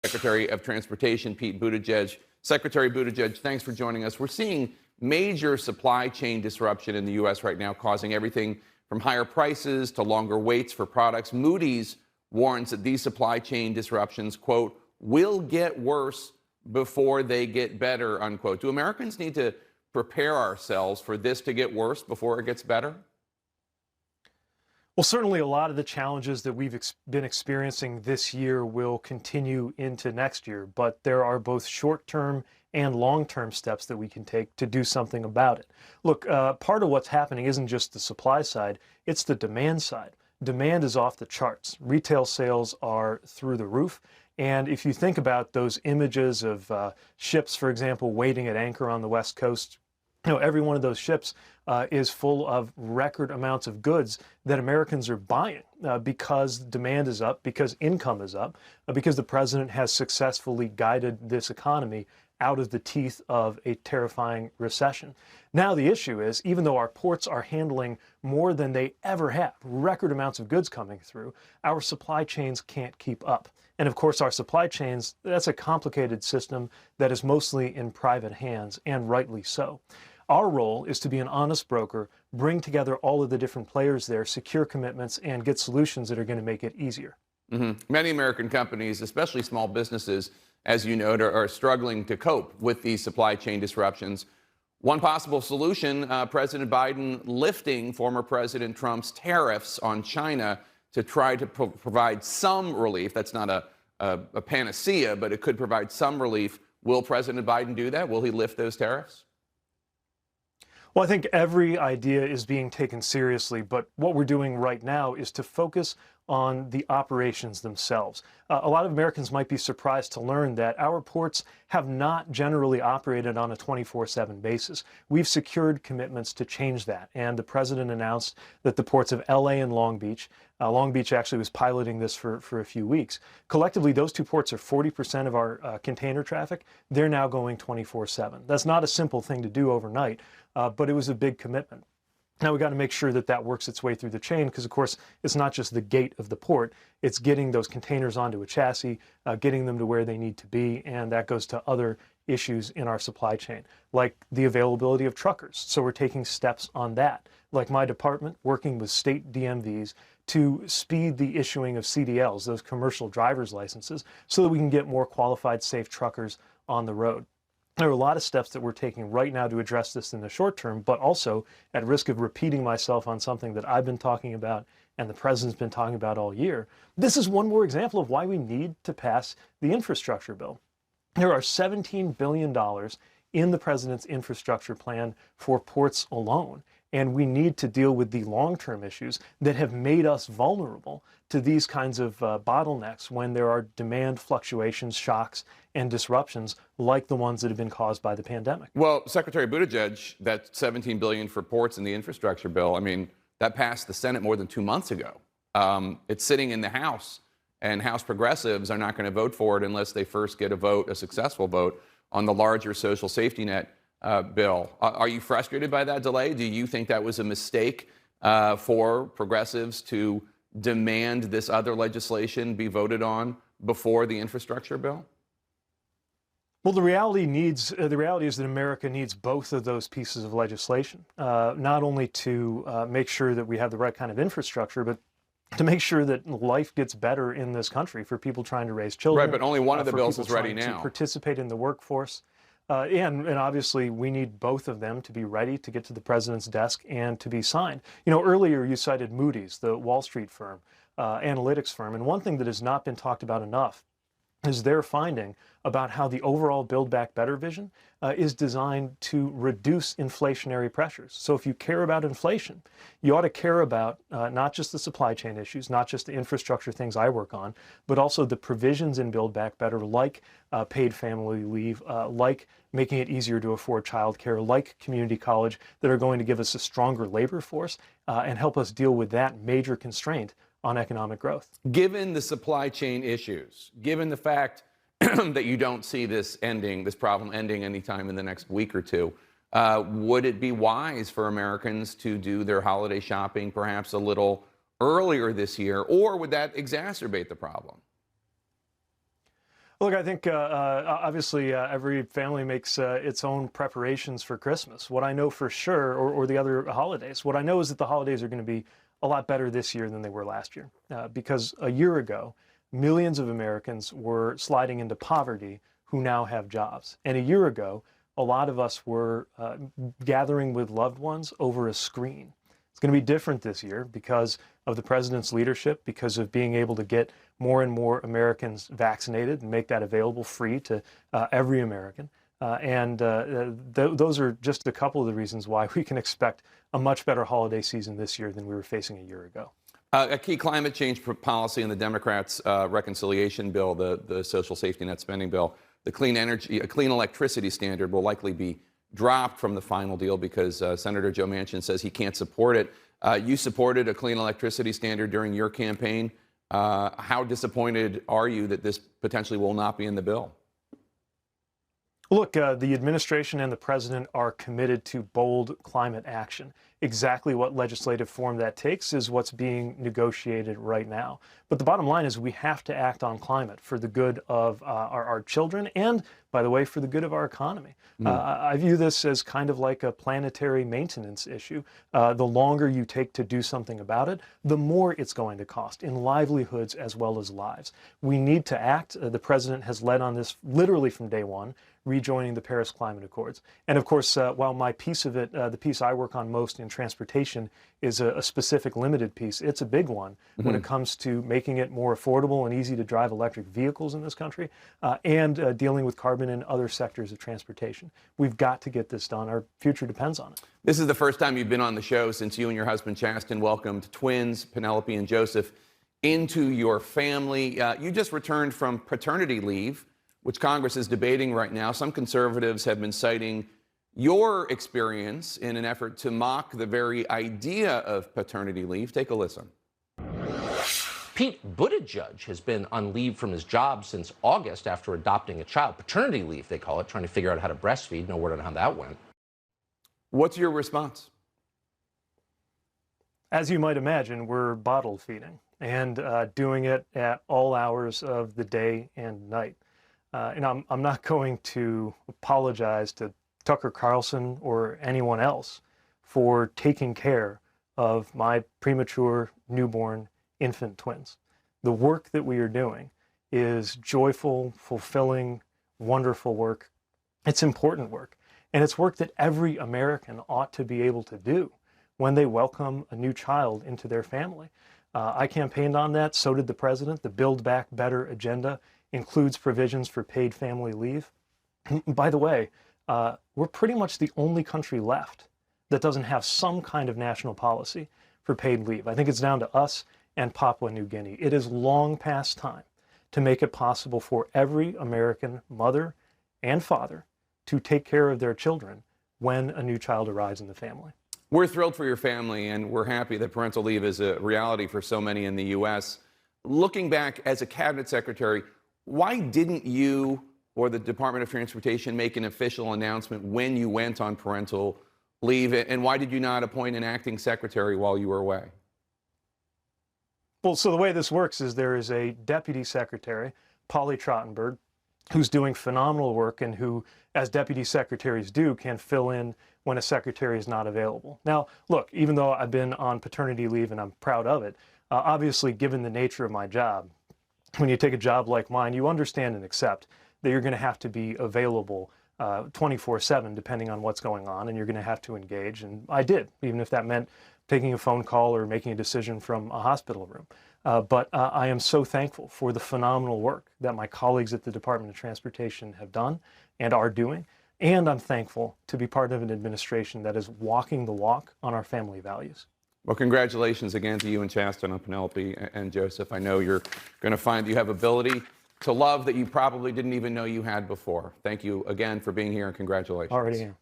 Secretary of Transportation Pete Buttigieg. Secretary Buttigieg, thanks for joining us. We're seeing major supply chain disruption in the U.S. right now, causing everything from higher prices to longer waits for products. Moody's warns that these supply chain disruptions, quote, will get worse before they get better, unquote. Do Americans need to prepare ourselves for this to get worse before it gets better? Well, certainly a lot of the challenges that we've been experiencing this year will continue into next year, but there are both short-term and long-term steps that we can take to do something about it. Look, part of what's happening isn't just the supply side, it's the demand side. Demand is off the charts. Retail sales are through the roof. And if you think about those images of ships, for example, waiting at anchor on the West Coast, every one of those ships is full of record amounts of goods that Americans are buying because demand is up, because income is up, because the president has successfully guided this economy out of the teeth of a terrifying recession. Now the issue is, even though our ports are handling more than they ever have, record amounts of goods coming through, our supply chains can't keep up. And of course, our supply chains, that's a complicated system that is mostly in private hands, and rightly so. Our role is to be an honest broker, bring together all of the different players there, secure commitments, and get solutions that are going to make it easier. Many American companies, especially small businesses, as you note, are struggling to cope with these supply chain disruptions. One possible solution, President Biden lifting former President Trump's tariffs on China to try to provide some relief. That's not a panacea, but it could provide some relief. Will President Biden do that? Will he lift those tariffs? Well, I think every idea is being taken seriously, but what we're doing right now is to focus on the operations themselves. A lot of Americans might be surprised to learn that our ports have not generally operated on a 24/7 basis. We've secured commitments to change that, and the president announced that the ports of LA and Long Beach actually was piloting this for a few weeks. Collectively, those two ports are 40% of our container traffic. They're now going 24/7. That's not a simple thing to do overnight, but it was a big commitment. Now we got to make sure that that works its way through the chain because, of course, it's not just the gate of the port. It's getting those containers onto a chassis, getting them to where they need to be, and that goes to other issues in our supply chain, like the availability of truckers. So we're taking steps on that, like my department working with state DMVs to speed the issuing of CDLs, those commercial driver's licenses, so that we can get more qualified, safe truckers on the road. There are a lot of steps that we're taking right now to address this in the short term, but also at risk of repeating myself on something that I've been talking about and the president's been talking about all year. This is one more example of why we need to pass the infrastructure bill. There are $17 billion in the president's infrastructure plan for ports alone. And we need to deal with the long-term issues that have made us vulnerable to these kinds of bottlenecks when there are demand fluctuations, shocks, and disruptions like the ones that have been caused by the pandemic. Well, Secretary Buttigieg, that $17 billion for ports in the infrastructure bill, I mean, that passed the Senate more than 2 months ago. It's sitting in the House, and House progressives are not going to vote for it unless they first get a successful vote on the larger social safety net bill. Are you frustrated by that delay? Do you think that was a mistake for progressives to demand this other legislation be voted on before the infrastructure bill? Well, the reality is that America needs both of those pieces of legislation, not only to make sure that we have the right kind of infrastructure, but to make sure that life gets better in this country for people trying to raise children. Right, but only one of the bills is ready now. To participate in the workforce. And obviously, we need both of them to be ready to get to the president's desk and to be signed. Earlier you cited Moody's, the Wall Street firm, analytics firm, and one thing that has not been talked about enough is their finding about how the overall Build Back Better vision is designed to reduce inflationary pressures. So if you care about inflation, you ought to care about not just the supply chain issues, not just the infrastructure things I work on, but also the provisions in Build Back Better, like paid family leave, like making it easier to afford childcare, like community college, that are going to give us a stronger labor force and help us deal with that major constraint on economic growth. Given the supply chain issues, given the fact that you don't see this problem ending anytime in the next week or two, would it be wise for Americans to do their holiday shopping perhaps a little earlier this year, or would that exacerbate the problem? Look, I think obviously every family makes its own preparations for Christmas. What I know for sure, or the other holidays, what I know is that the holidays are going to be a lot better this year than they were last year. Because a year ago, millions of Americans were sliding into poverty who now have jobs. And a year ago, a lot of us were gathering with loved ones over a screen. It's going to be different this year because of the president's leadership, because of being able to get more and more Americans vaccinated and make that available free to every American. Those are just a couple of the reasons why we can expect a much better holiday season this year than we were facing a year ago. A key climate change policy in the Democrats' reconciliation bill, the social safety net spending bill, the clean electricity standard will likely be dropped from the final deal because Senator Joe Manchin says he can't support it. You supported a clean electricity standard during your campaign. How disappointed are you that this potentially will not be in the bill? Look, the administration and the president are committed to bold climate action. Exactly what legislative form that takes is what's being negotiated right now. But the bottom line is we have to act on climate for the good of our children and, by the way, for the good of our economy. I view this as kind of like a planetary maintenance issue. The longer you take to do something about it, the more it's going to cost in livelihoods as well as lives. We need to act. The president has led on this literally from day one, rejoining the Paris Climate Accords. And of course, while my piece of it, the piece I work on most in transportation, is a specific limited piece, it's a big one when it comes to making it more affordable and easy to drive electric vehicles in this country and dealing with carbon in other sectors of transportation. We've got to get this done. Our future depends on it. This is the first time you've been on the show since you and your husband Chasten welcomed twins, Penelope and Joseph, into your family. You just returned from paternity leave, which Congress is debating right now. Some conservatives have been citing your experience in an effort to mock the very idea of paternity leave. Take a listen. Pete Buttigieg has been on leave from his job since August after adopting a child. Paternity leave, they call it, trying to figure out how to breastfeed. No word on how that went. What's your response? As you might imagine, we're bottle feeding and doing it at all hours of the day and night. And I'm not going to apologize to Tucker Carlson or anyone else for taking care of my premature newborn infant twins. The work that we are doing is joyful, fulfilling, wonderful work. It's important work. And it's work that every American ought to be able to do when they welcome a new child into their family. I campaigned on that. So did the president. The Build Back Better agenda includes provisions for paid family leave. By the way, we're pretty much the only country left that doesn't have some kind of national policy for paid leave. I think it's down to us and Papua New Guinea. It is long past time to make it possible for every American mother and father to take care of their children when a new child arrives in the family. We're thrilled for your family, and we're happy that parental leave is a reality for so many in the U.S. Looking back as a cabinet secretary, why didn't you or the Department of Transportation make an official announcement when you went on parental leave, and why did you not appoint an acting secretary while you were away? Well, so the way this works is there is a deputy secretary, Polly Trottenberg, who's doing phenomenal work and who, as deputy secretaries do, can fill in when a secretary is not available. Now, look, even though I've been on paternity leave and I'm proud of it, obviously, given the nature of my job, when you take a job like mine, you understand and accept that you're going to have to be available 24/7, depending on what's going on, and you're going to have to engage. And I did, even if that meant taking a phone call or making a decision from a hospital room. But I am so thankful for the phenomenal work that my colleagues at the Department of Transportation have done and are doing. And I'm thankful to be part of an administration that is walking the walk on our family values. Well, congratulations again to you and Chasten on Penelope and Joseph. I know you're going to find you have ability to love that you probably didn't even know you had before. Thank you again for being here, and congratulations. Already am.